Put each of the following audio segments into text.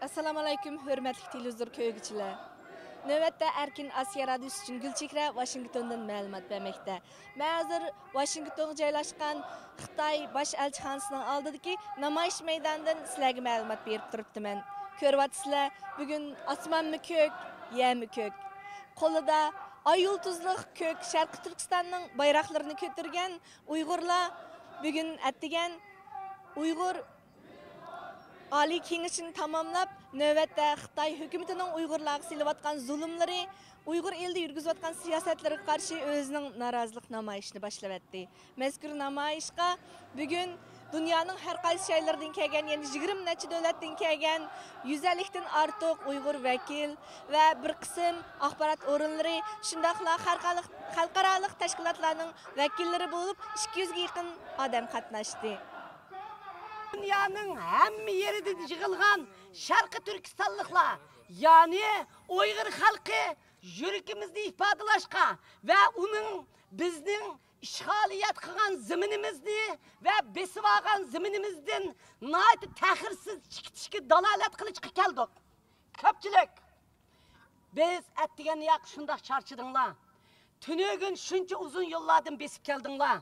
Assalomu alaykum, hurmatli televizor ko'ruvchilar. Navbatda Erkin Asiya radiosi uchun Gulchehra Washingtondan ma'lumot bermoqda. Men hozir Washingtonga joylashgan Xitoy bosh elchixonasining oldidagi namoyish maydonidan sizlarga ma'lumot berib turibdiman. Ko'ryapsizlar, bugun osmonmi ko'k, yermi ko'k. Qo'lida oy yulduzliq ko'k Sharq Turkistonning bayroqlarini ko'targan Uyg'urlar bugun atdigan Uyg'ur Oliy Kengashini tamamlab, navbatda Xitoy hukumatining Uyg'urlarga silayotgan zulmlari, Uyg'ur elida yurgizayotgan siyosatlarga qarshi o'zining norozilik namoyishini boshlab. Mazkur namoyishga bugun dunyoning har qaysi joylaridan kelgan, ya'ni 20 necha davlatdan kelgan 150 dan ortiq Uyg'ur vakil va bir qism axborot o'rinlari, shundaqla xalqaro tashkilotlarning vakillari bo'lib 200 ga yaqin odam qatnashdi. Dünyanın hem yerinde yığılgan Şarkı Türkistanlıklar, yani Uygur halkı yürükümüzde ifadelaşka ve onun bizden işgaliyet kılan zeminimizni ve besip algan zeminimizden nayet tehirsiz çıkı dalalet kılıçkı keldik. Köpçülük. Biz ettigen yak şundak çarşıdınlar. Tünögün şunca uzun yollardan besip geldinler.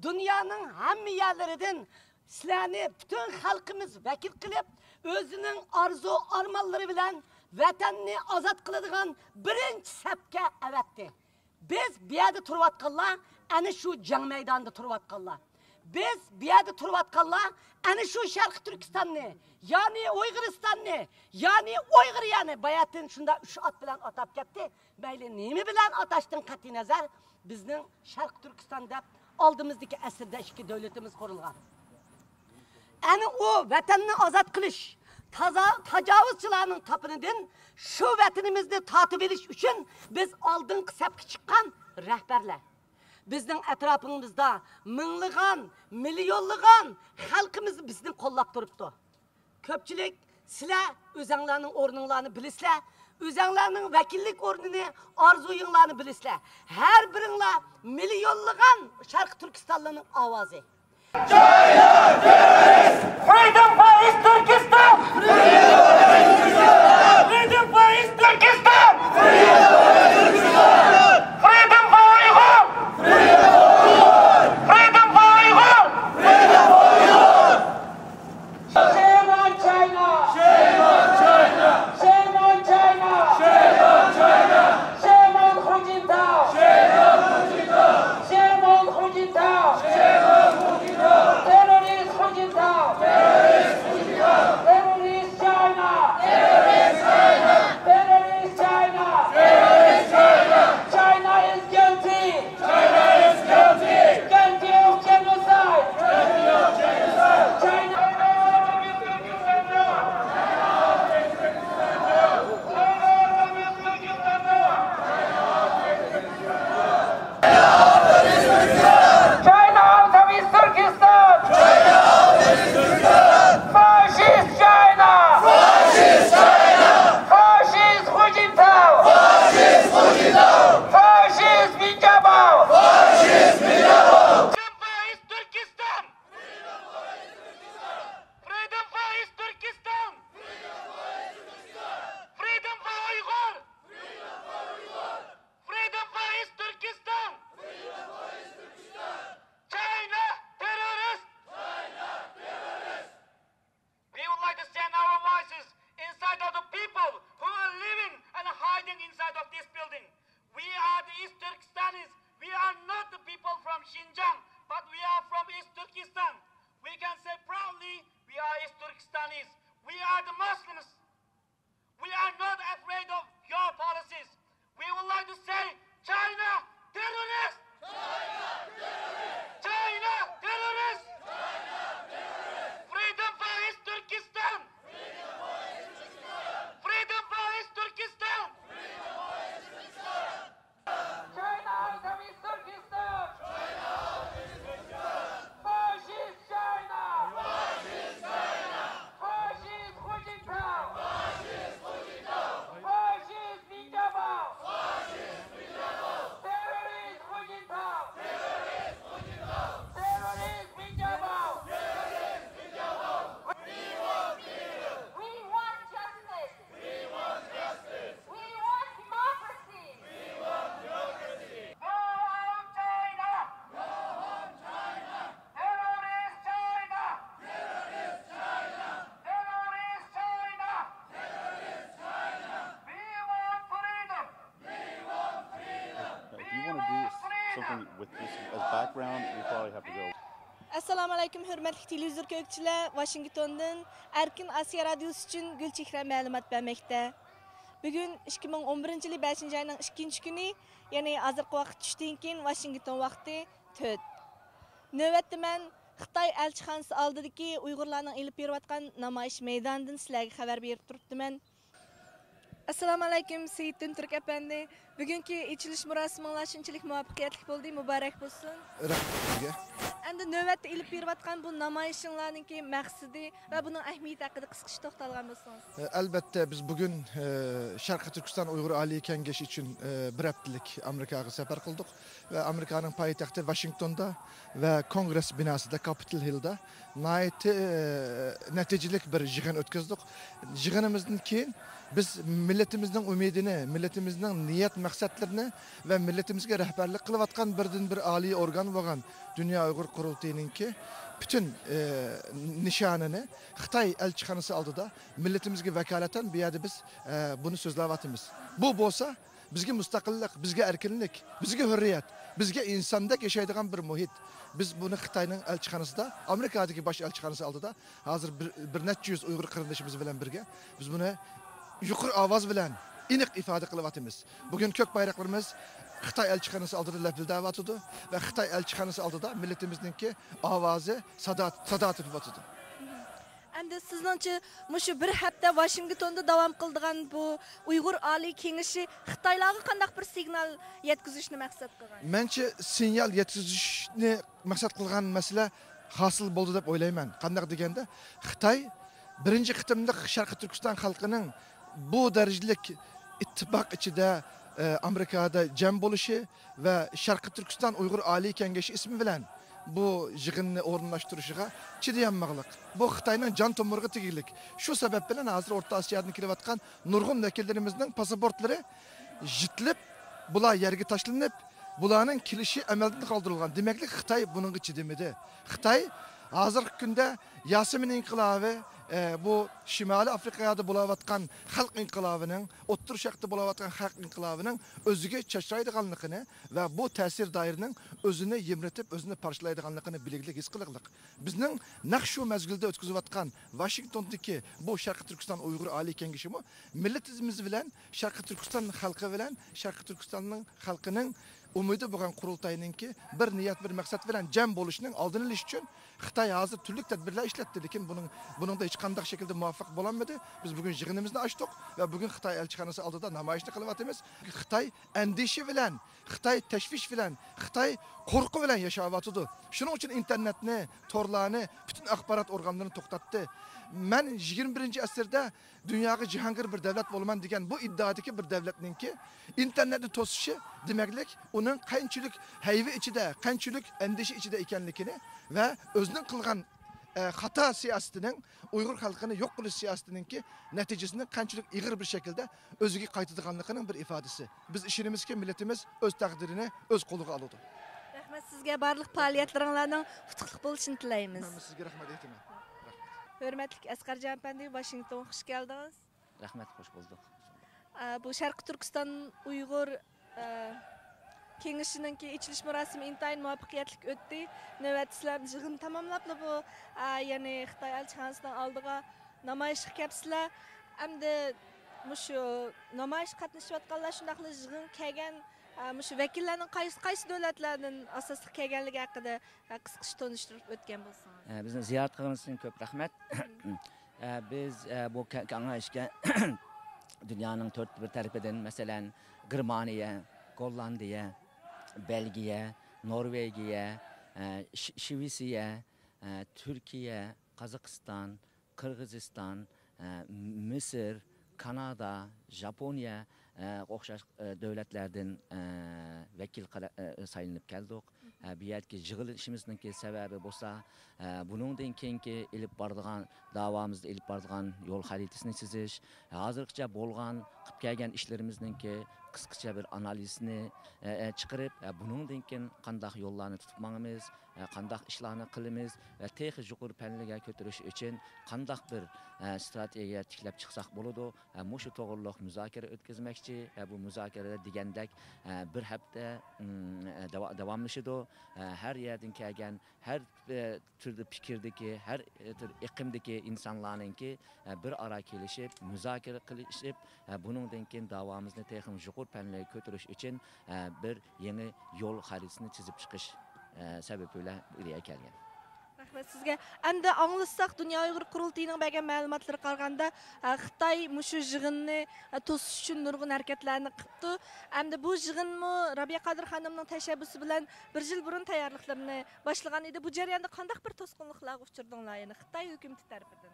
Dünyanın hem yerlerinden sizlarni bütün halkımız vekil kılıp, özünün arzu armanları bilen vatanni azat kıladigan birinci sepke evetti. Biz bir yerde turvatkallar, ana şu can meydanında turvatkallar. Biz bir yerde turvatkallar, ana şu Şarkı Türkistan'ni, yani Uyguristan'ni, yani Uygur yani bayatın şunda üç at bilen atap gitti. Böyle nemi bilen ataştın katı nazar, bizden Şarkı Türkistan'da aldığımızdaki esirde iki devletimiz kurulgan. Yani o vatanını azat kılış, tacavuzçılarının tapınıdın şu vatanımızda tatip ediş için biz aldın kısap çıkan rehberler. Bizden etrafımızda minligan, milyonlugan halkımız bizden kollap duruptu. Köpçülük sizler özənlərinin ornunlarını bilisizler, özənlərinin vekillik ornunu, arzuyunlarını bilisizler. Her birinle milyonlugan Şarkı Türkistanlı'nın avazı. Freedom for East Turkestan! Freedom for East Turkestan! Freedom for Uyghur! Freedom for Uyghur! Shame on China! Shame on China! Shame on China! Shame on China! Shame on Hu Jintao! Shame on Hu Jintao! Shame on Hu Jintao! Shame on Hu Jintao! Terrorist Hu Jintao! Terrorist Hu Jintao! Terrorist especially with this as background, we probably have to go. Assalomu alaykum hurmatli televizor ko'ruvchilar. Washingtondan Erkin Asiya radiosi uchun Gulchehra ma'lumot bermoqda. Bugun 2011-yil 5-oyning 2-kuni, ya'ni hozirgi vaqt tushdan keyin Washington vaqti 4. Navbatda men Xitoy elchixonasi oldidagi Uyg'urlarning elib berayotgan namoyish maydonidan sizlarga xabar berib turibdiman. Assalomu alaykum Sayyidin Turk efendi. Bugungi ichilish murosimiz shunchalik muvaffaqiyatli bo'ldi, muborak bo'lsin. Rahmatga. Endi navbatda ilib berayotgan bu namoyishinglarning maqsadi va buning ahamiyati haqida qisqacha to'xtalgan bo'lsangiz. Albatta biz bugun Sharqiy Turkiston Uyg'ur Oliy Kengashi uchun bir haftalik Amerikaga safar qildik va Amerikaning poytaxti Washingtonda va Kongress binosida Capitol Hillda natijali bir yig'in o'tkazdik. Yig'inimizdan keyin biz millatimizning umidini, millatimizning niyat maqsadlarini va millatimizga rahbarlik qilayotgan birdan-bir oliy organ bo'lgan Dunyo Uyg'ur qurultayininki bütün nişanını Xitoy elçixonasi oldida millatimizga vakolatan bu yerda biz buni so'zlayapmiz. Bu bo'lsa bizga mustaqillik, bizga erkinlik, bizga hurriyat, bizga insondek yashaydigan bir muhit. Biz buni Xitoyning elchixonasida, Amerikadagi bosh elchixonasi oldida hozir bir necha yuz Uyg'ur qarindoshimiz bilan birga biz buni yuqori ovoz bilan aniq ifoda qilyapmiz. Bugun ko'k bayroqlarimiz Xitoy elchixonasi oldida lapildayotdi va Xitoy elchixonasi oldida millatimizningki ovozi sado tepyotdi. Endi sizningcha mushu bir hafta Washingtonda davom qildigan bu Uyg'ur Oliy Kengashi Xitoylarga qanday bir signal yetkazishni maqsad qilgan? Mencha signal yetkazishni maqsad qilgan masala hosil bo'ldi deb o'ylayman. Qanday deganda Xitoy birinchi qitimliq Sharqiy Turkiston xalqining bu darajalik ittifoq ichida Amerikada jam bo'lishi va Sharqiy Turkiston Uyg'ur Oliy Kengashi ismi bilan bu yig'inni o'rinlashtirishiga chidayolmag'liq. Bu Xitoyning jon tomiriga tegishlik. Shu sabab bilan hozir O'rta Osiyodan kelayotgan nurg'un vakillarimizning pasaportlari jitlib, bular yerga tashlanib, bularning kelishi amaldan qoldirilgan. Demakli Xitoy buningga chidamadi. Xitoy hozirgi kunda Yasemin inqilobi bu Shimoliy Afrikada bo'layotgan xalq inqilobining, O'rta Sharqda bo'layotgan xalq inqilobining o'ziga chachraydiganligini va bu ta'sir doirining o'zini yemritib, o'zini parchalaydiganligini biliglik his qilaylik. Bizning naq shu mazgilda o'tkazayotgan Washingtondagi bu Sharqiy Turkiston Uyg'ur Oliy Kengashi millatimiz bilan, Sharqiy Turkiston xalqi bilan, Sharqiy Turkistonning xalqining umidi bo'lgan qurultayninki bir niyat, bir maqsad bilan jam bo'lishining oldini olish uchun Xitoy hozir turli tadbirlar ishlatdi, lekin buningda hech qanday shaklda muvaffaq bo'lolmadi. Biz bugun yig'inimizni ochdik va bugun Xitoy elchixonasi oldida namoyishni qilyapmiz. Xitoy andishi bilan, Xitoy tashvish bilan, Xitoy qo'rquv bilan yashayapti. Shuning uchun internetni, torlarni, butun axborot organlarini to'xtatdi. Men 21-asrda dunyoga jahongir bir davlat bo'laman degan bu iddaodagi bir davlatningki internetni to'sishi demaklik uning qanchalik hayvi ichida, qanchalik andishi ichida ekanligini va o'zining qilgan xato siyosatining Uyg'ur xalqini yo'q qilish siyosatininki natijasini qanchalik ig'ir bir shaklda o'ziga qaytadiganligining bir ifodasi. Biz ishimizki millatimiz o'z taqdirini o'z qo'liga oladi. Rahmat sizga barliq faoliyatlaringizning utuqli bo'lishini tilaymiz. Men sizga rahmat aytaman. Hurmatli Asqarjon efendi, Washingtonga xush keldingiz. Rahmat, xush bulduk. Bu Sharqiy Turkiston Uyg'ur Kengashining ichilish murosimi intayin muvaffaqiyatli o'tdi. Navbat sizlar yig'in tamomlab bu ya'ni Xitoy elchixonasidan oldiga namoyishga kelibsizlar. Endi mushu namoyish qatnashayotganlar shundaqli yig'in kelgan mushu vakillarning qaysi davlatlardan asosli kelganligi haqida qisqacha tanishtirib o'tgan bo'lsangiz. Bizni ziyorat qilganingiz uchun ko'p rahmat. Biz bu kengashga dunyoning to'rt bir tarafidan, masalan, Germaniya, Gollandiya, Belgiya, Norvegiya, Shvetsiya, Turkiya, Qozog'iston, Qirg'iziston, Misr, Kanada, Japoniya o'xshash davlatlardan vakil saylanib keldik. Bu yerga yig'ilishimizning sababi bo'lsa, buningdan keyingi ilib boradigan davomizda ilib boradigan yo'l xaritasini chizish, hozirgacha bo'lgan qilib kelgan ishlarimizning qisqacha bir analizini chiqarib, buningdan keyin qanday yo'llarni tutib mangamiz qandaq ishlarni qilamiz va texnik yuqori panlarga ko'tarish uchun qandaq bir strategiya tiklab chiqsak bo'ladi. Mushu to'g'riliq muzokara o'tkazmoqchi. Bu muzokarada degandek bir hafta davomlashadi. Har yerdan kelgan, har turli fikrdagi, har tur iqlimdagi insonlarningki bir ara kelishib, muzokara qilishib, buningdan keyin davomizni texnik yuqori panlarga ko'tarish uchun bir yangi yo'l xaritasini chizib chiqish sababi bilan buraya kelgan. Rahmat sizga. Endi anglashsak Dunyo Uyg'ur qurultayining bergan ma'lumotlariga qaraganda Xitoy mushu yig'inni to'sish uchun nurg'un harakatlarni qilibdi. Endi bu yig'inmi Rabiya Qodir xonimning tashabbusi bilan bir yil burun tayyorliklarini boshlagan edi. Bu jarayonda qanday bir to'sqinliklarga uchirdinglar, ya'ni Xitoy hukumati tomonidan?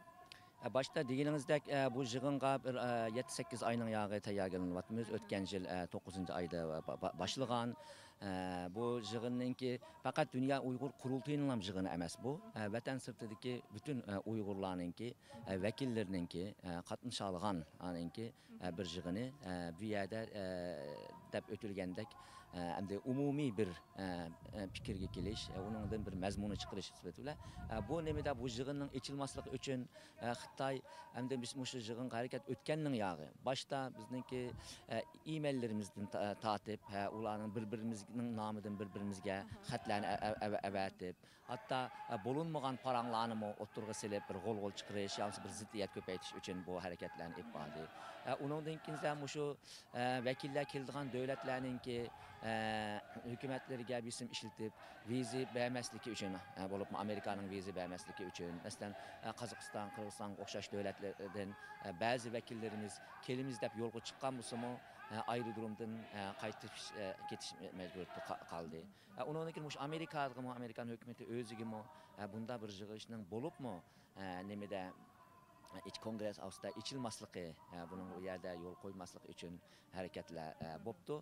Başta deganimizdek bu yig'inga bir 7-8 oyning yog'i tayyorlanayapmiz. O'tgan yil 9 oyda boshlagan. Bu yig'inninki faqat Dunyo Uyg'ur qurultayining ham yig'ini emas bu. Vatan sirtidagi bütün Uyg'urlarninki vakillarininki qatnasha olganinki bir yig'ini bu yerda deb o'tilgandek endi umumiy bir fikrga kelish, uningdan bir mazmuni chiqarish sifatida bu nimada bu yig'inning ochilmasligi uchun Xitoy endi biz shu yig'inga harakat o'tganning yog'i boshda bizningki e-maillerimizdan tatib, ularning bir-birimizning nomidan bir-birimizga xatlarni avatib, hatto bo'lunmagan paranglarni o'tirg'a silib bir g'ol chiqarish, yoki bir ziddiyat ko'paytirish uchun bu harakatlarni ifodi. Uningdan keyin shu vakillar keldigan davlatlarningki hukumatlarga bisim ishlatib viza bermasligi uchun bo'lib Amerikaning viza bermasligi uchun masalan Qozog'iston, Qirg'iziston o'xshash davlatlardan ba'zi vakillarimiz kelimiz deb yo'lga chiqqan bo'lsa-mu aerodromdan qaytib ketish majburiyati qoldi. Undan keyin Amerikan hukumati o'ziga bunda bir yig'ilishning bo'libmi nimada iç kongres avsta içilmasligi bunun u yerda yo'l qo'ymasligi uchun harakatlar bo'pti.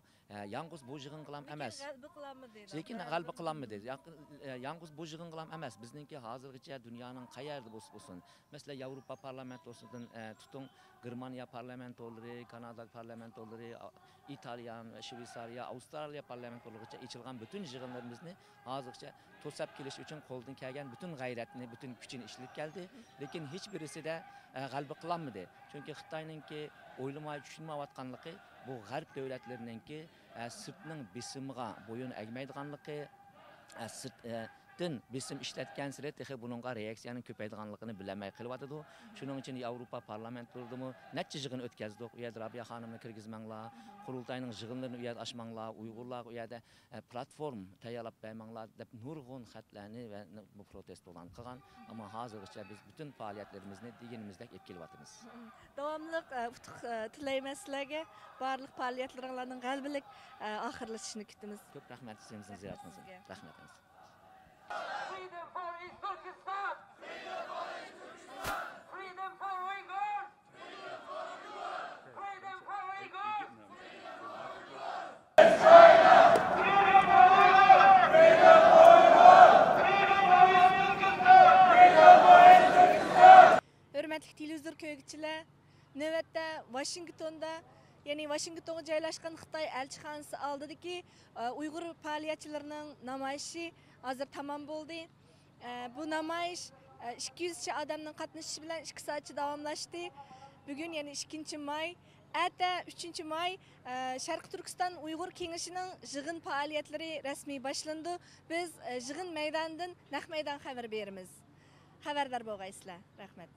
Yalnız bu yig'in qilam emas. Lekin g'alba qilamidi. Yalnız bu yig'in qilam emas. Bizningki hozirgacha dunyoning qayerda bo'lsin, masalan Yevropa parlamentosidan tutun Germaniya parlamentolari, Kanada parlamentolari, İtalya, Shveysariya, Avstraliya parlamentolarigacha ichilgan bütün yig'inlarimizni hozirgacha to'sab kelish uchun qo'ldan kelgan bütün g'ayratni, bütün kuchini ishlab keldi. Lekin hech birisida g'alba qilamidi. Chunki Xitoyningki o'ylamay tushunmayotganligi bu g'arb davlatlarininki sirtning bisimiga bo'yin egmaydiganligi, sirtdan bisim ishlatgan sira texi buningga reaksiyaning ko'paydiganligini bilamay qilyotidi. Shuning uchun Yevropa parlamentlarida necha yig'in o'tkazdik. U yerda Rabiya xonimni kirgizmanglar, qurultayning yig'inlarini u yerda ochmanglar, Uyg'urlar u yerda platform tayyorlab bermanglar deb nurg'un xatlarni va bu protestlarni qilgan. Ammo hozirgacha biz bütün faoliyatlarimizni deganimizdek olib kelyapmiz. Davomli utuq tilayman sizlarga. Barliq faoliyatlaringizning g'albilik oxirlashishini kutamiz. Ko'p rahmat sizlarga ziyoratingiz. Rahmat. Freedom for East Turkestan! Freedom for East Turkestan! Freedom for Uyghurs! Freedom for Uyghurs! Freedom for Uyghurs! China! Freedom for Uyghurs! Freedom for Uyghurs! Freedom for East Turkestan! Freedom for East Turkestan! Hürmetli televizor ko'ruvchilar, navbatda Washingtonda ya'ni Washingtonga joylashgan Xitoy elchixonasi oldidagi Uyg'ur faoliyatchilarining namoyishi hozir tamom bo'ldi. Bu namoyish 200 cha odamning qatnashishi bilan 2 soatcha davomlashdi. Bugun ya'ni 2-may, ata 3-may Sharq Turkiston Uyg'ur kengashining yig'in faoliyatlari rasmiy boshlandi. Biz yig'in maydonidan naq maydon xabar beramiz. Xabardor bo'lgaysizlar. Rahmat.